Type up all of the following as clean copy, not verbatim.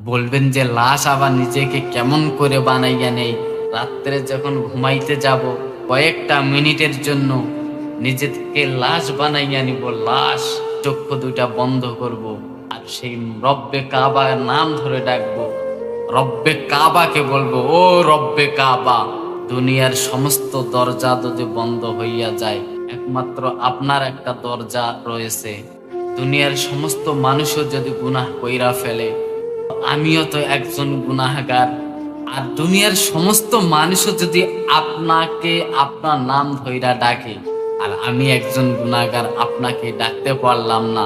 বলবেন যে লাশ আবার নিজেকে কেমন করে বানাইয়া নেই। রাত্রে যখন ঘুমাইতে যাব কয়েকটা মিনিটের জন্য নিজেকে লাশ বানাইয়া নিব, লাশ। চক্ষু দুইটা বন্ধ করব আর সেই রব্বে কাবার নাম ধরে ডাকবো। রব্বে কাবাকে বলবো, ও রব্বে কাবা। দুনিয়ার সমস্ত দরজা যদি বন্ধ হইয়া যায়, একমাত্র আপনার একটা দরজা রয়েছে। দুনিয়ার সমস্ত মানুষও যদি গুনাহ কইরা ফেলে, আমিও তো একজন গুনাহগার। আর দুনিয়ার সমস্ত মানুষও যদি আপনাকে আপনার নাম ধইরা ডাকে, আর আমি একজন গুনাহগার আপনাকে ডাকতে পারলাম না,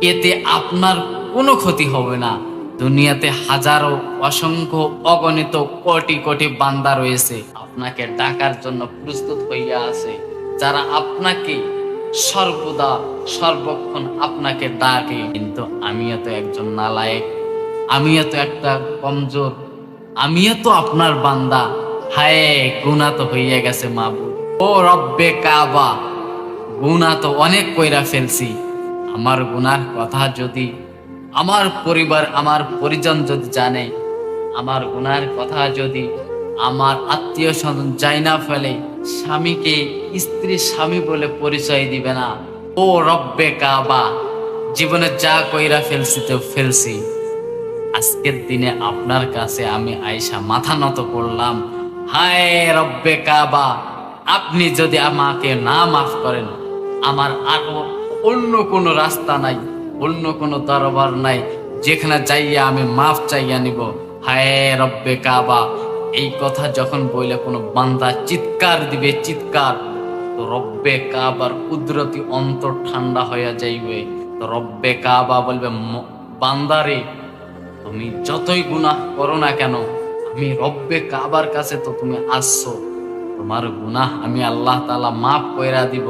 এতে আপনার কোনো ক্ষতি হবে না। দুনিয়াতে হাজারো অসংখ্য অগণিত কোটি কোটি বান্দা রয়েছে, আপনাকে ডাকার জন্য প্রস্তুত হইয়া আছে, যারা আপনাকে সর্বদা সর্বক্ষণ আপনাকে ডাকে। কিন্তু আমিও তো একজন নালায়েক, আমিও তো একটা কমজোর, আমিও তো আপনার বান্দা। হায়, গুনাহ তো হইয়া গেছে মাবুদ। ও রব্বে কাবা, গুনাহ তো অনেক কইরা ফেলছি। আমার গুনার কথা যদি আমার পরিবার, আমার পরিজন যদি জানে, আমার গুনার কথা যদি আমার আত্মীয় স্বজন যাই না ফেলে, স্বামীকে স্ত্রী স্বামী বলে পরিচয় দিবে না। ও রব্বে কাবা, জীবনে যা কইরা ফেলছি তো ফেলছি, আজকের দিনে আপনার কাছে আমি আয়েশা মাথা নত করলাম। হায় রব্বে কাবা, আপনি যদি আমাকে না মাফ করেন, আমার আরো অন্য কোনো রাস্তা নাই, অন্য কোনো দরবার নাই যেখানে যাইয়া আমি মাফ চাইয়া নিব। হায় রব্বে কাবা, এই কথা যখন বইলে কোনো বান্দা চিৎকার দিবে, চিৎকার, তো রব্বে কাবার কুদরতি অন্তর ঠান্ডা হইয়া যাইবে। তো রব্বে কাবা বলবে, বান্দারে, তুমি যতই গুনাহ করো না কেন, আমি রব্বে কাবার কাছে তো তুমি আসছো, তোমার গুনাহ আমি আল্লাহ তাআলা মাফ কইরা দিব।